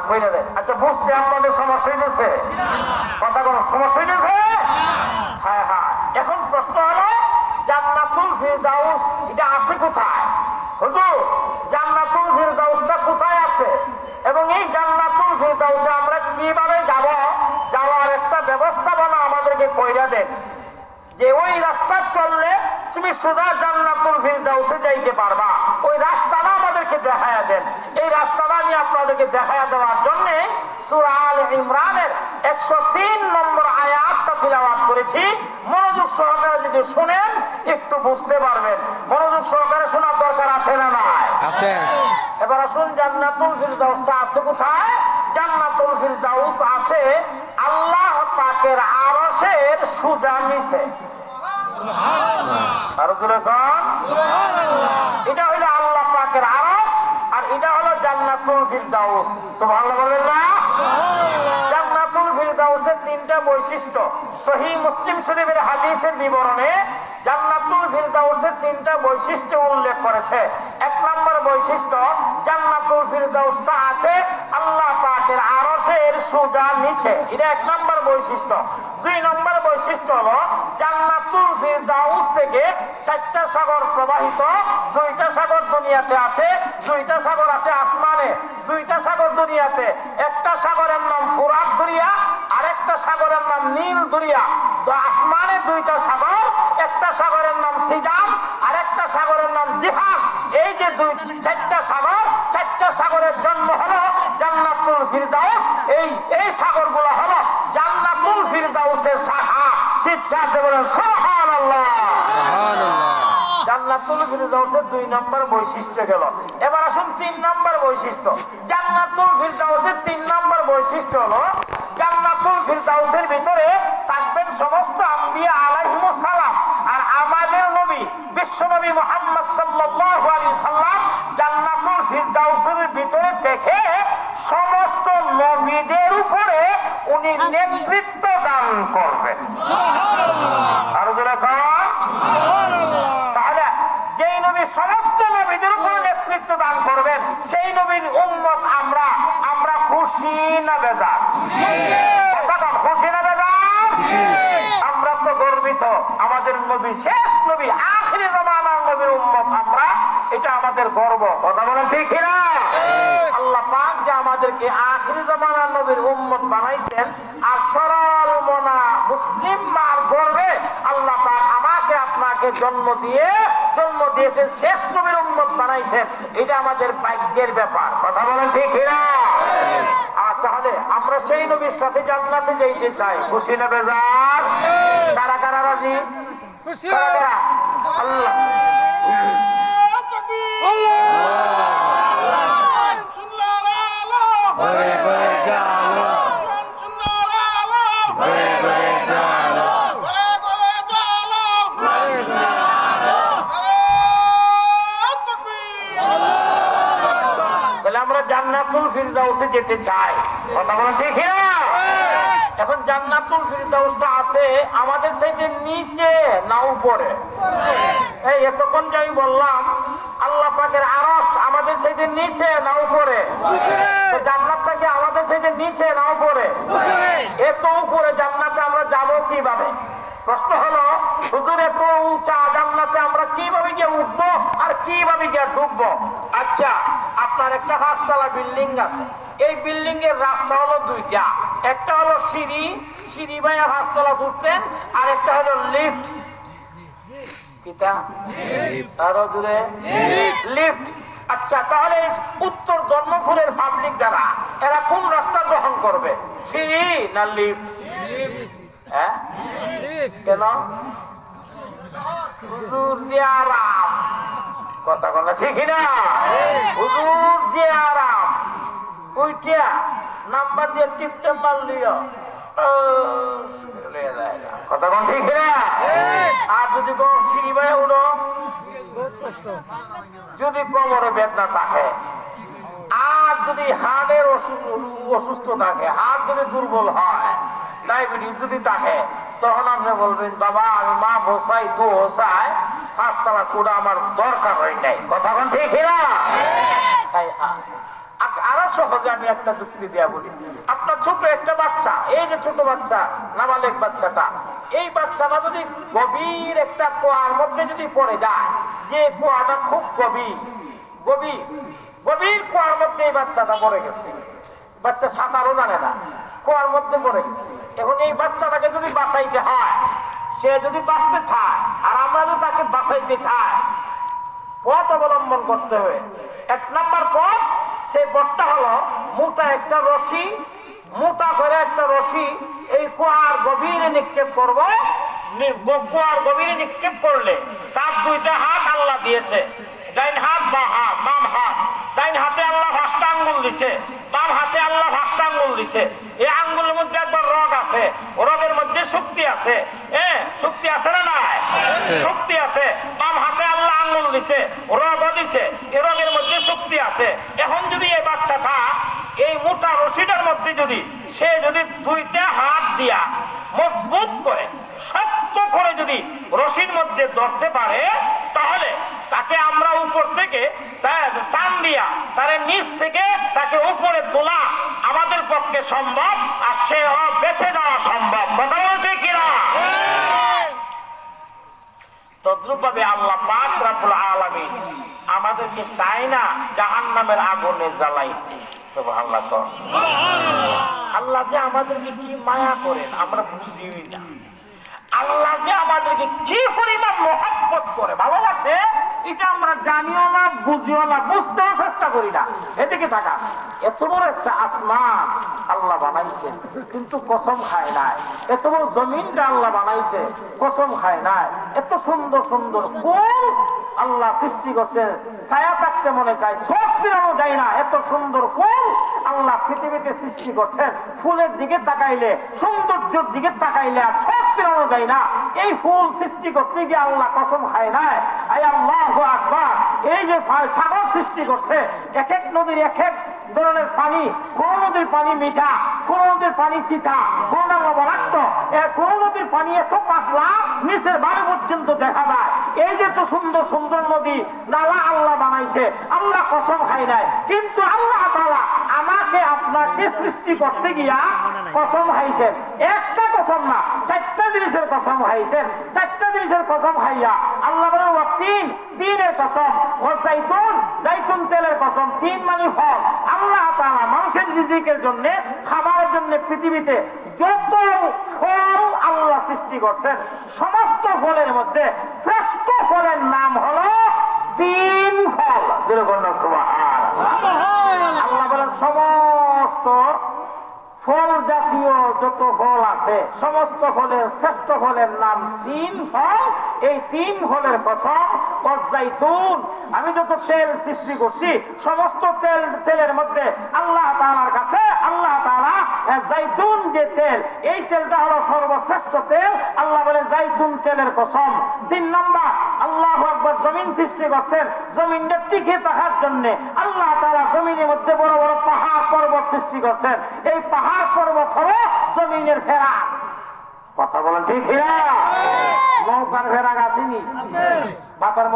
কইরা দেয়। আচ্ছা বুঝতে আপনাদের সমস্যা হইতেছে? কথা কোন সমস্যা হইতেছে? হ্যাঁ হ্যাঁ। এখন প্রশ্ন হলো জান্নাতুল ফিরদাউস এটা আছে কোথায়? হুজুর জান্নাতুল ফিরদাউসটা কোথায় আছে এবং এই জান্নাতুল ফিরদাউসে আমরা কিভাবে যাব, যাওয়ার একটা ব্যবস্থাপনা আমাদেরকে কইরা দেন, যে ওই রাস্তা চললে তুমি সোজা জান্নাতুল ফিরদাউসে যাইতে পারবা। ওই রাস্তাটা আমাদেরকে দেখায়া দেন। এই রাস্তাটা আমি আপনাদেরকে দেখায়া দেওয়ার জন্য সূরা আলে ইমরানের 103 নম্বর আয়াতটা তিলাওয়াত করেছি। মনোযোগ সহকারে যদি শুনেন একটু বুঝতে পারবেন। মনোযোগ সহকারে শোনার দরকার আছে না নাই? আছে। এবার আসুন জান্নাতুল ফিরদাউসটা আছে কোথায়? জান্নাতুল ফিরদাউস আছে আল্লাহ পাকের আরশের সোজা নিচে। আর জোরে কোন সুবহানাল্লাহ। এটা হলো আল্লাহ পাকের আরশ আর এটা হলো জান্নাতুল ফিরদাউস। সুবহানাল্লাহ বলেন না? সুবহানাল্লাহ। জান্নাতুল ফিরদাউসের তিনটা বৈশিষ্ট্য সহিহ মুসলিম শরীফের হাদিসের বিবরণে জান্নাতুল ফিরদাউসের তিনটা বৈশিষ্ট্য উল্লেখ করেছে। এক নম্বর বৈশিষ্ট্য জান্নাতুল ফিরদাউসটা আছে আল্লাহ পাকের আরশের সোজা নিচে। এটা এক নম্বর বৈশিষ্ট্য। দুই নম্বর বৈশিষ্ট্য হলো জান্নাতুল ফিরদাউস থেকে চারটা সাগর প্রবাহিত। দুইটা সাগর দুনিয়াতে আছে, দুইটা সাগর আছে আসমানে, দুইটা সাগর দুনিয়াতে। একটা সাগরের নাম ফুরাত দরিয়া, আরেকটা সাগরের নাম নীল দরিয়া। তো আসমানে দুইটা সাগর, একটা সাগরের নাম সিজাম, আরেকটা সাগরের নাম জিহান। এই যে চারটা সাগর, চারটা সাগরের জন্ম হলো জান্নাতুল ফিরদাউস। এই সাগরগুলো হলো জান্নাতুল ফিরদাউসের শাখা। চিৎকার দিয়ে বলেন সুবহানাল্লাহ। জান্নাতুল ফিরদাউসের দুই নম্বর বৈশিষ্ট্য গেল। এবার আসুন তিন নম্বর বৈশিষ্ট্য। জান্নাতুল ফিরদাউসের তিন নম্বর বৈশিষ্ট্য হলো জান্নাতুল ফিরদাউসের ভিতরে থাকবেন সমস্ত আম্বিয়া আলাইহিমুস সালাম। আর আমাদের নবী বিশ্বনবী মুহাম্মদ সাল্লাল্লাহু আলাইহি সাল্লাম জান্নাতুল ফিরদাউসের ভিতরে দেখে সমস্ত নবীদের উপরে উনি নেতৃত্ব দান করবেন। সুবহানাল্লাহ। আর জোরে কোন সুবহানাল্লাহ। তাহলে যেই নবী সমস্ত নবীদের উপর নেতৃত্ব দান করবেন সেই নবীর উম্মত আমরা। আমরা খুশি না বেজার? খুশি। কথা খুশি না বেজার? খুশি। আমরা তো গর্বিত আমাদের নবী শেষ নবী আখিরি জামানার নবীর উম্মত আমরা। এটা আমাদের গর্ব। কথা বলেন ঠিক না? আল্লাহ পাক যে আমাদেরকে আখিরি জামানার নবীর উম্মত বানাইছেন আর সরল মনা মুসলিম মার গর্বে আল্লাহ পাক আমাকে আপনাকে জন্ম দিয়েছেন, শেষ নবীর উম্মত বানাইছেন। এটা আমাদের ভাগ্যের ব্যাপার। কথা বলেন ঠিক না? আর তাহলে আমরা সেই নবীর সাথে জান্নাতে যাইতে চাই। খুশি না বেজার? কারা কারা রাজি? খুশি। আল্লাহ আমরা জান্নাতুল ফিরদাউসে যেতে চাই। কথা বলেন ঠিক না? এখন জান্নাতুল ফিরদাউসটা আছে আমাদের চাইতে নিচে না উপরে? এই এতক্ষণ যে আমি বললাম আল্লাহ পাকের আরশ আমাদের চাইতে নিচে না উপরে? জান্নাতটা কি আমাদের চাইতে নিচে না উপরে? এত উপরে জান্নাতে আমরা যাব কিভাবে? প্রশ্ন হলো হুজুর এত উঁচা জান্নাতে আমরা কিভাবে গিয়ে উঠবো আর কিভাবে গিয়ে ঢুকবো? আচ্ছা আপনার একটা 5 তলা বিল্ডিং আছে। এই বিল্ডিং এর রাস্তা হলো দুইটা। একটা হলো সিঁড়ি বাইয়া 5 তলা উঠতেন, আর একটা হলো লিফট। কিটা? আরো দূরে লিফট। আচ্ছা তাহলে উত্তর জন্মপুরের পাবলিক যারা এরা কোন রাস্তা গ্রহণ করবে, সিঁড়ি না লিফট? হ্যাঁ কেন? হুজুর যে আরাম। কথা বলা ঠিক না? হুজুর যে আরাম ওইটা নাম্বার দিয়ে টিপটে মারলিও কথা বল ঠিক না? আর যদি সিঁড়ি বাই উঠো, যদি কোমরে বেদনা থাকে, আর যদি হাড়ের অসুস্থ থাকে, হাড় যদি দুর্বল হয়, ডায়াবেটিস যদি থাকে, তখন আপনি বলবেন বাবা আমি মা বসাই দু বসাই 5 তলা কুড়া আমার দরকার হয় নাই। কথা বল ঠিক না? আরো সহজে আমি একটা যুক্তি দেয়া বলি। আপনার ছোট একটা বাচ্চা, এই যে ছোট বাচ্চা নাবালেগ বাচ্চাটা, এই বাচ্চাটা যদি গভীর একটা কুয়ার মধ্যে যদি পড়ে যায়, যে কুয়াটা খুব গভীর গভীর গভীর কুয়ার মধ্যে এই বাচ্চাটা পড়ে গেছে, বাচ্চা সাঁতারও জানে না, কুয়ার মধ্যে পড়ে গেছে। এখন এই বাচ্চাটাকে যদি বাঁচাইতে হয়, সে যদি বাঁচতে চায় আর আমরা যদি তাকে বাঁচাইতে চাই, পথ অবলম্বন করতে হবে। এক নাম্বার পথ, সেই পথটা হলো মোটা একটা রশি, মোটা করে একটা রশি এই কুয়ার গভীরে নিক্ষেপ করবো। কুয়ার গভীরে নিক্ষেপ করলে তার দুইটা হাত আল্লাহ দিয়েছে, ডাইন হাত বাম হাত। ডাইন হাতে আল্লাহ 5টা আঙ্গুল দিছে, বাম হাতে আল্লাহ 5টা আঙ্গুল দিছে। এই আঙ্গুলের মধ্যে একবার রগ আছে, রগের মধ্যে শক্তি আছে। শক্তি আছে না নাই? শক্তি আছে। বাম হাতে আল্লাহ আঙ্গুল দিছে, রগ দিছে, এই রগের মধ্যে শক্তি আছে। এখন যদি এই বাচ্চাটা এই মোটা রশিটার মধ্যে যদি সে যদি দুইটা হাত দিয়া মজবুত করে শক্ত করে যদি রশির মধ্যে ধরতে পারে, তাহলে তাকে আমরা উপর থেকে টান দিয়া তার নিচ থেকে তাকে উপরে তোলা আমাদের পক্ষে সম্ভব, আর সে বেঁচে যাওয়া সম্ভব। কথা বলতে কিনা? তদ্রূপভাবে আল্লাহ পাক রব্বুল আলামিন আমাদেরকে চায় না জাহান্নামের আগুনে জ্বালাইতে। সুবহানাল্লাহ। আল্লাহ যে আমাদেরকে কি মায়া করেন আমরা বুঝিই না। আল্লাহ যে আমাদেরকে কি পরিমাণ মহব্বত করে, ভালোবাসে, এটা আমরা জানিও না, বুঝিও না, বুঝতেও চেষ্টা করি না। এদিকে টাকা এত বড় একটা আসমান আল্লাহ বানাইছে কিন্তু কসম খায় নাই। এত বড় জমিনটা আল্লাহ বানাইছে, কসম খায় নাই। এত সুন্দর সুন্দর ফুল আল্লাহ সৃষ্টি করছেন, ছায়া থাকতে মনে চায়, চোখ ফিরানো যায় না। এত সুন্দর ফুল আল্লাহ পৃথিবীতে সৃষ্টি করছেন, ফুলের দিকে তাকাইলে, সৌন্দর্যের দিকে তাকাইলে আর চোখ ফিরানো যায় না। এই ফুল সৃষ্টি করতে গিয়ে আল্লাহ কসম খায় নাই। আয় আল্লাহু আকবার। এই যে সাগর সৃষ্টি করছে, এক এক নদীর এক এক ধরনের পানি, কোন নদীর পানি মিঠা, কোন নদীর পানি তিতা, কোনটা লবণাক্ত, কোন নদীর পানি এত পাতলা নিচের বাড়ি পর্যন্ত দেখা যায়। এই যে তো সুন্দর সুন্দর নদী নালা আল্লাহ বানাইছে, আল্লাহ কসম খাই নাই। কিন্তু আল্লাহ তাআলা আমাকে আপনাকে সৃষ্টি করতে গিয়া কসম খাইছেন। একটা কসম না, 4টা জিনিসের কসম খাইছেন। 4টা জিনিসের কসম খাইয়া আল্লাহ বলেন তিনের কসম, ও জাইতুন তেলের কসম। 3 মানে ফল। আল্লাহ তাআলা মানুষের রিজিকের জন্য, খাবারের জন্য পৃথিবীতে যত ফল আল্লাহ সৃষ্টি করছেন, সমস্ত ফলের মধ্যে শ্রেষ্ঠ ফলের নাম হলো 3 ফল। আল্লাহ বলেন সমস্ত ফল জাতীয় যত ফল আছে, সমস্ত ফলের শ্রেষ্ঠ ফলের নাম 3 ফল। এই 3 ফলের কসম। জাইতুন, আমি যত তেল সৃষ্টি করছি, সমস্ত তেলের মধ্যে আল্লাহ তাআলার কাছে আল্লাহ তাআলা জাইতুন যে তেল, এই তেলটা হলো সর্বশ্রেষ্ঠ তেল। আল্লাহ বলেন জাইতুন তেলের কসম। 3 নাম্বার, আল্লাহু আকবার, জমিন সৃষ্টি করছেন, জমিনটা টিকে থাকার জন্য আল্লাহ তাআলা জমিনের মধ্যে বড় বড় পাহাড় পর্বত সৃষ্টি করছেন। এই পাহাড় পর্বত হলো জমিনের ফেরা। কথা বলেন ঠিক কিনা? নৌকার ফেরাক আসেনি, মাথার মধ্যে